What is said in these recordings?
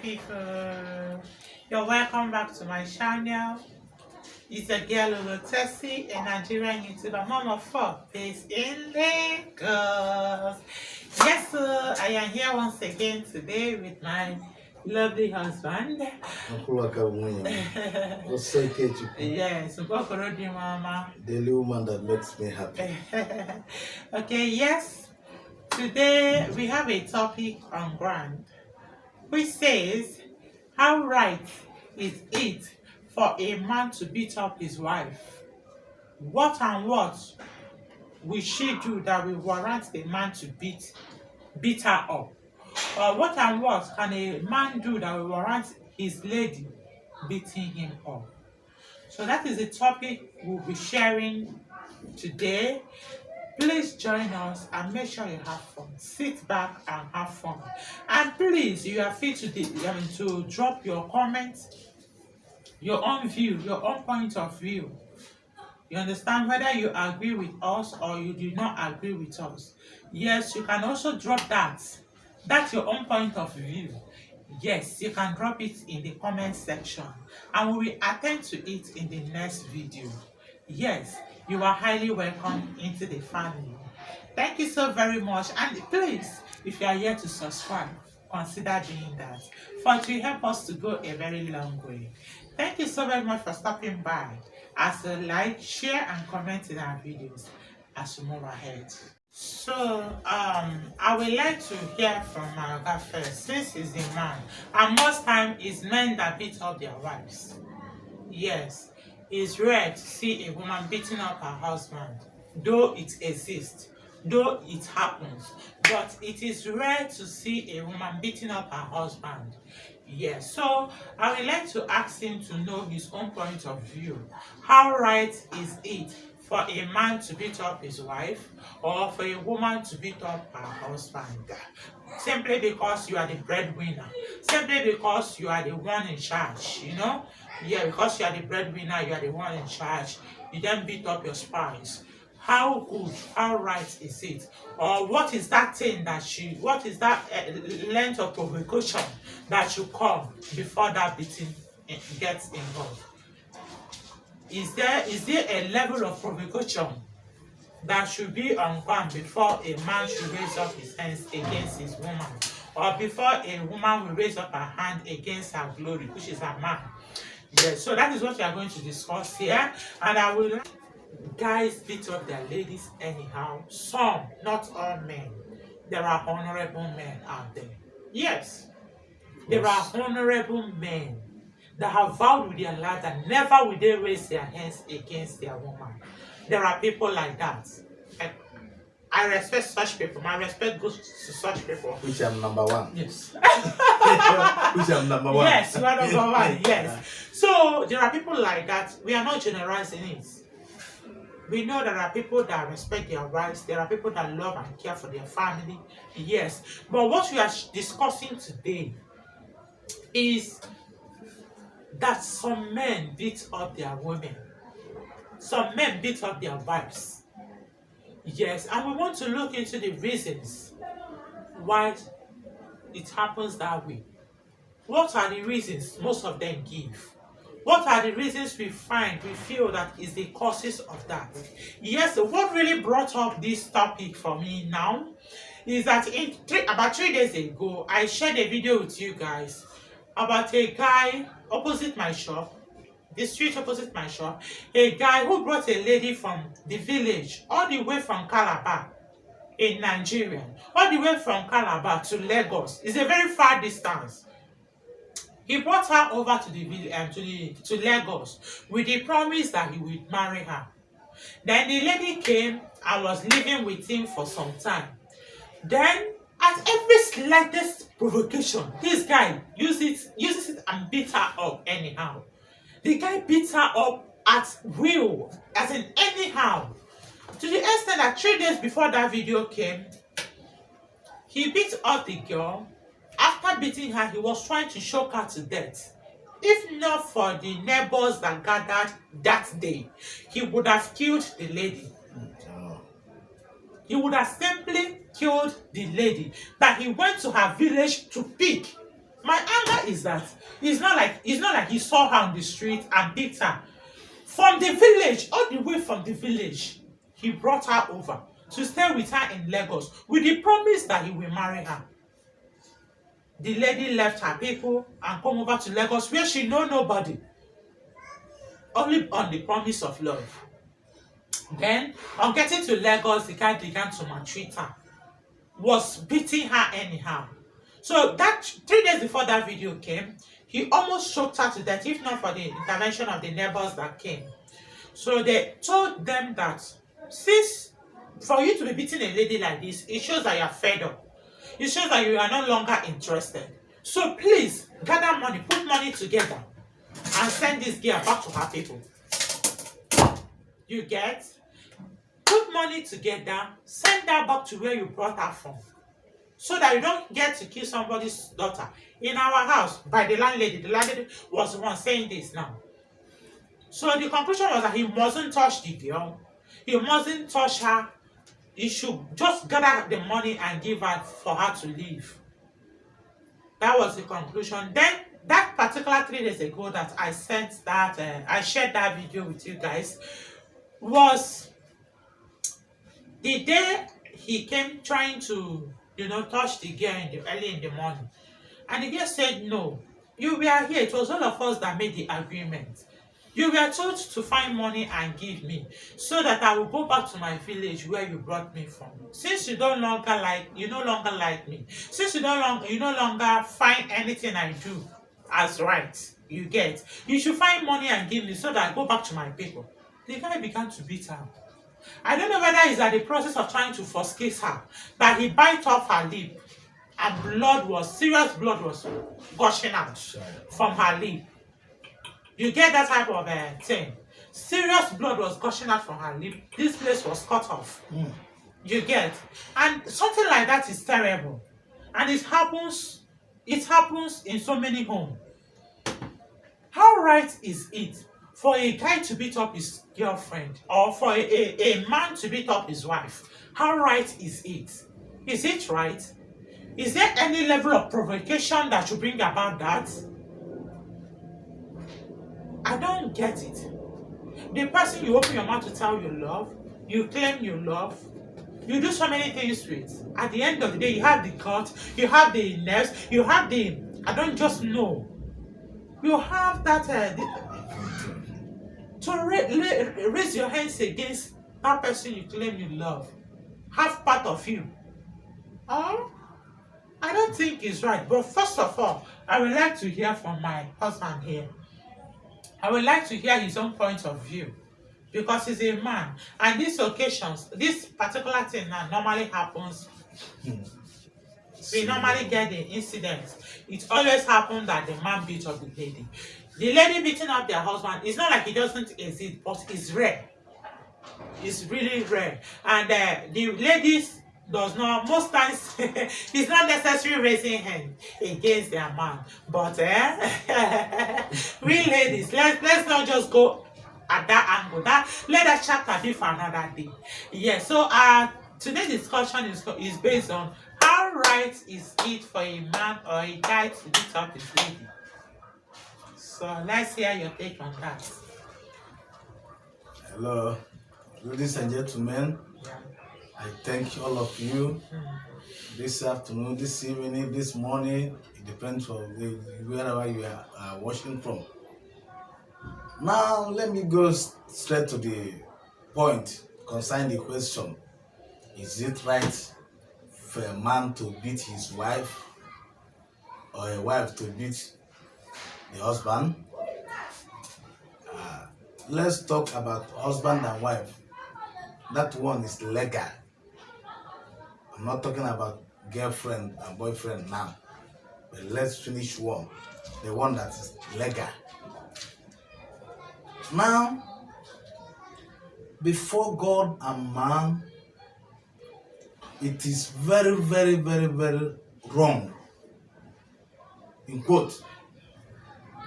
people, you're welcome back to my channel. It's a girl Ugo Tessy, a Nigerian YouTuber, mom of 4, based in Lagos. Yes, sir, I am here once again today with my lovely husband. Yes, mama. Daily woman that makes me happy. Okay, yes. Today we have a topic on ground which says, how right is it for a man to beat up his wife? What and what will she do that will warrant the man to beat her up? Or what and what can a man do that will warrant his lady beating him up? So that is the topic we'll be sharing today. Please join us and make sure you have fun. Sit back and have fun. And please, you are free to drop your comments, your own view, your own point of view. You understand, whether you agree with us or you do not agree with us. Yes, you can also drop that. That's your own point of view. Yes, you can drop it in the comment section and we will attend to it in the next video. Yes, you are highly welcome into the family. Thank you so very much. And please, if you are here to subscribe, consider doing that, for it will help us to go a very long way. Thank you so very much for stopping by. As a like, share and comment in our videos as we move ahead. So I would like to hear from my guy first, since he's a man, and most time it's men that beat up their wives. Yes, it's rare to see a woman beating up her husband, though it exists, though it happens, but it is rare to see a woman beating up her husband. Yes, so I would like to ask him to know his own point of view. How right is it for a man to beat up his wife or for a woman to beat up her husband? Simply because you are the breadwinner, simply because you are the one in charge, you know? Yeah, because you are the breadwinner, you are the one in charge, you then beat up your spouse. How good, how right is it? Or what is that thing that what is that length of provocation that should come before that beating gets involved? Is there a level of provocation that should be on ground before a man should raise up his hands against his woman, or before a woman will raise up her hand against her glory, which is her man? Yes, so that is what we are going to discuss here, and I will like guys beat up their ladies anyhow. Some, not all men. There are honorable men out there. Yes, there are honorable men that have vowed with their life that never will they raise their hands against their woman. There are people like that. I respect such people. My respect goes to such people. Which I'm number one. Yes. Which I'm number one. Yes, you are number one. Yes. So there are people like that. We are not generalizing it. We know there are people that respect their wives. There are people that love and care for their family. Yes. But what we are discussing today is that some men beat up their women. Some men beat up their wives. Yes, and we want to look into the reasons why it happens that way. What are the reasons most of them give? What are the reasons we feel that is the causes of that? Yes, what really brought up this topic for me now is that about 3 days ago, I shared a video with you guys about a guy opposite my shop, the street opposite my shop, a guy who brought a lady from the village all the way from Calabar in Nigeria, all the way from Calabar to Lagos. It's a very far distance. He brought her over to the village, to Lagos, with the promise that he would marry her. Then the lady came and was living with him for some time. Then, at every slightest provocation, this guy uses it and beats her up anyhow. The guy beats her up at will, as in anyhow. To the extent that 3 days before that video came, he beat up the girl. After beating her, he was trying to choke her to death. If not for the neighbors that gathered that day, he would have killed the lady. He would have simply killed the lady that he went to her village to pick My anger is that it's not like he saw her on the street and picked her from the village, all the way from the village. He brought her over to stay with her in Lagos with the promise that he will marry her. The lady left her people and come over to Lagos where she know nobody, only on the promise of love. Then, on getting to Lagos, the guy began to maltreat her, was beating her anyhow. So that 3 days before that video came, he almost choked her to death, if not for the intervention of the neighbors that came. So they told them that since for you to be beating a lady like this, it shows that you are fed up. It shows that you are no longer interested. So please gather money, put money together, and send this girl back to her people. You get? Put money together, send her back to where you brought her from. So that you don't get to kill somebody's daughter in our house by the landlady. The landlady was the one saying this now. So the conclusion was that he mustn't touch the girl. He mustn't touch her. He should just gather the money and give her for her to leave. That was the conclusion. Then that particular 3 days ago that I sent that, I shared that video with you guys, was the day he came trying to, touch the girl early in the morning. And the girl said, no, you were here. It was all of us that made the agreement. You were told to find money and give me so that I will go back to my village where you brought me from. Since you no longer like me, since you no longer find anything I do as right, you should find money and give me so that I go back to my people. The guy began to beat her. I don't know whether it's at the process of trying to force kiss her that he bite off her lip and serious blood was gushing out from her lip. You get that type of thing. Serious blood was gushing out from her lip. This place was cut off. You get? And something like that is terrible. And it happens in so many homes. How right is it for a guy to beat up his girlfriend or for a man to beat up his wife? How right is it? Is it right? Is there any level of provocation that should bring about that? I don't get it. The person you open your mouth to tell you love, you claim you love, you do so many things with. At the end of the day, you have the gut, you have the nerves, you have I don't just know. You have that to raise your hands against that person you claim you love. Have part of you. I don't think it's right. But first of all, I would like to hear from my husband here. I would like to hear his own point of view because he's a man. And these occasions, this particular thing now normally happens. We normally get the incidents. It always happens that the man beats up the lady. The lady beating up their husband, it's not like it doesn't exist, but it's rare. It's really rare. And the ladies does not, most times, it's not necessarily raising hand against their man. But we ladies, let's not just go at that angle. Let that chapter be for another day. Yeah, so today's discussion is based on how right is it for a man or a guy to beat up his lady. So let's hear your take on that. Hello, ladies and gentlemen. Yeah. I thank all of you this afternoon, this evening, this morning. It depends on wherever you are watching from. Now, let me go straight to the point concerning the question. Is it right for a man to beat his wife or a wife to beat the husband? Let's talk about husband and wife. That one is legal. I'm not talking about girlfriend and boyfriend now. But let's finish one. The one that is legal. Now, before God and man, it is very, very, very, very wrong. In quote.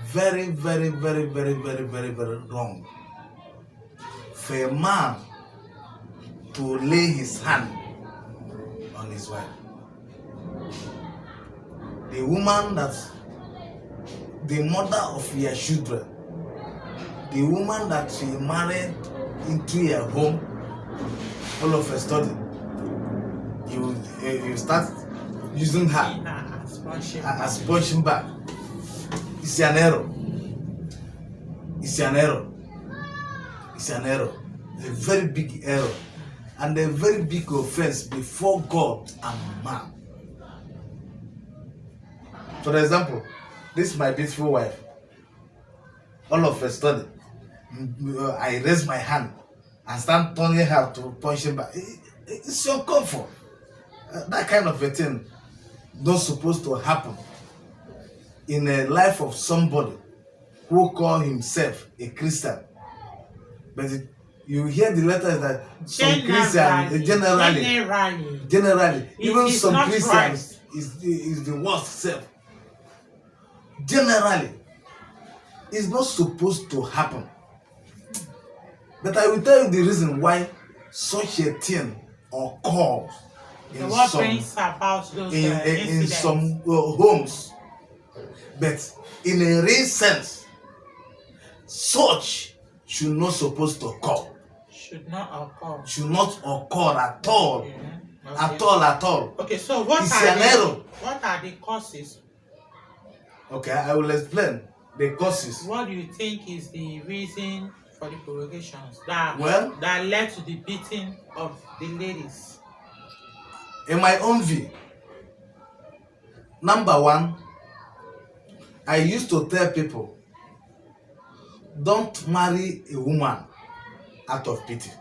Very, very, very, very, very, very, very wrong. For a man to lay his hand on his wife. The woman that the mother of your children, the woman that she married into your home, all of a sudden, you start using her as punching bag. It's an error. It's an error. It's an error. A very big error. And a very big offense before God and man. For example, this is my beautiful wife. All of a sudden, I raise my hand and start turning her to punching back. It's your comfort. That kind of a thing not supposed to happen in a life of somebody who call himself a Christian. But you hear the letters that some Christians generally, even some Christians is the worst self. Generally, it's not supposed to happen. But I will tell you the reason why such a thing occurs in some homes. But in a real sense, such should not supposed to occur. Should not occur. Should not occur at all. Okay. At all. Okay, so what are the causes? Okay, I will explain the causes. What do you think is the reason for the provocations that led to the beating of the ladies? In my own view, number one, I used to tell people, don't marry a woman out of pity.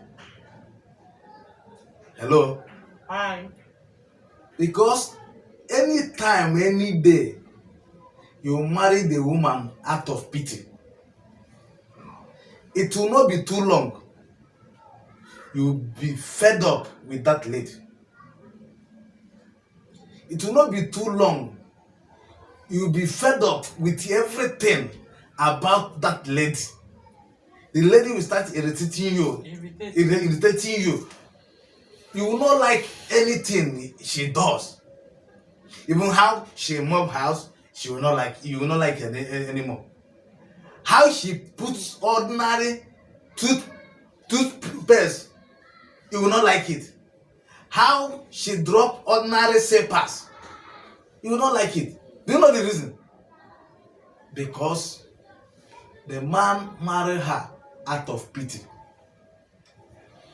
Hello? Hi. Because anytime, any day, you marry the woman out of pity, it will not be too long. You'll be fed up with that lady. It will not be too long. You'll be fed up with everything about that lady. The lady will start irritating you. You will not like anything she does. Even how she mop house, you will not like her anymore. How she puts ordinary toothpaste, you will not like it. How she drop ordinary slippers, you will not like it. Do you know the reason? Because the man married her out of pity.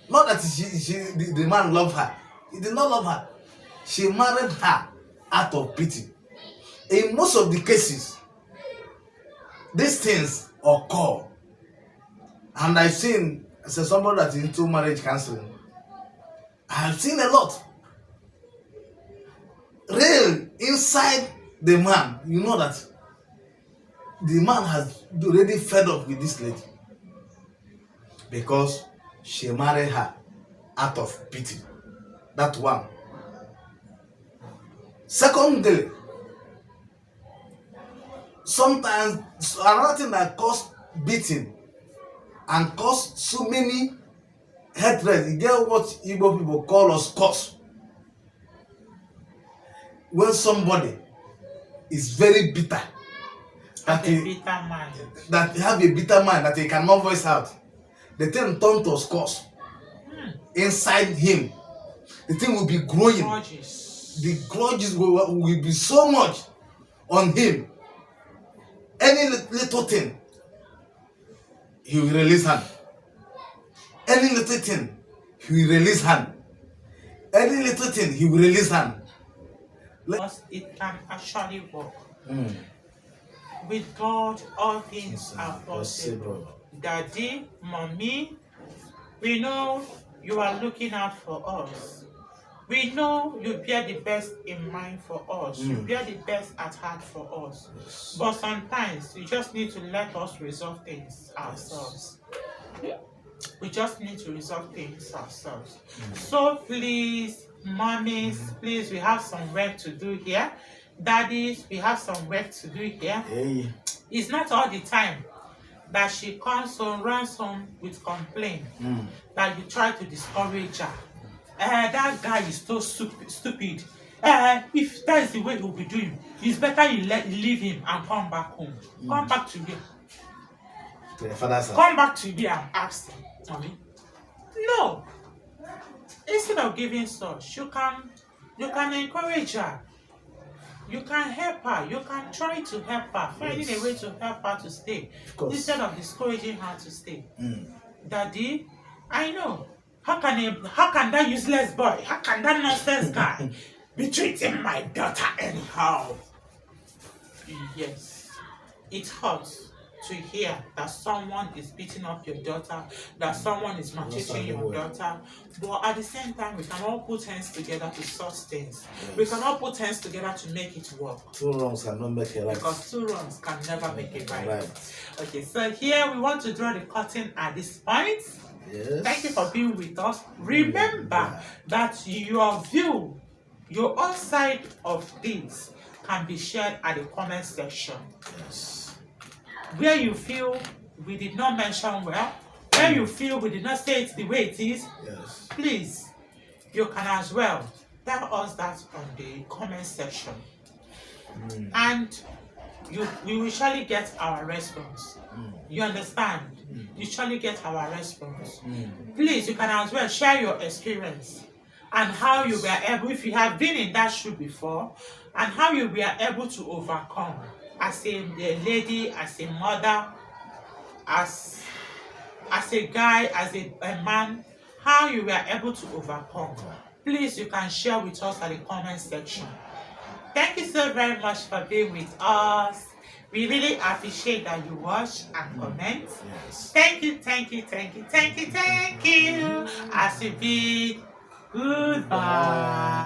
Not that the man loved her. He did not love her. She married her out of pity. In most of the cases, these things occur. And I've seen, as somebody that is into marriage counseling, I've seen a lot. Real inside the man, you know that the man has already fed up with this lady because she married her out of pity. That one. Secondly, sometimes another thing that cause beating and cause so many hatred, you get what Igbo people call us curse. When somebody is very bitter, that he have a bitter mind that he cannot voice out, the thing turn to curse inside him. The thing will be growing. The grudges will be so much on him. Any little thing, he will release hand. Any little thing, he will release hand. Any little thing, he will release hand. Because it can actually work. With God, all things are possible. Daddy, mommy, we know you are looking out for us. We know you bear the best in mind for us. You bear the best at heart for us. Yes. But sometimes you just need to let us resolve things ourselves. Yes. We just need to resolve things ourselves. So please, mommies, please, we have some work to do here. Daddies, we have some work to do here. Hey. It's not all the time that she comes home, runs home with complaint that you try to discourage her. That guy is so stupid. if that is the way he'll be doing, it's better you leave him and come back home. Come back to me. To the father's house. Come back to me and ask him, mommy. No. Instead of giving such, you can encourage her. You can help her. You can try to help her, finding a way to help her to stay, instead of discouraging her to stay. Daddy, I know. How can that useless boy, how can that nonsense guy be treating my daughter anyhow? Yes, it hurts to hear that someone is beating up your daughter, that someone is maltreating your daughter. But at the same time, we can all put hands together to sort things. Yes. We can all put hands together to make it work. Two wrongs cannot make a right. Because two wrongs can never make a right. Okay, so here we want to draw the curtain at this point. Yes. Thank you for being with us. Remember that your view, your own side of things can be shared at the comment section. Yes. Where you feel we did not mention well, where you feel we did not say it the way it is, yes, please, you can as well tell us that on the comment section. And you will surely get our response. You understand? You surely get our response. Please, you can as well share your experience and how you were able, if you have been in that shoe before, and how you were able to overcome as a lady, as a mother, as a guy, as a man, how you were able to overcome. Please, you can share with us at the comment section. Thank you so very much for being with us. We really appreciate that you watch and comment. Yes. Thank you, thank you, thank you, thank you, thank you. As you be, goodbye.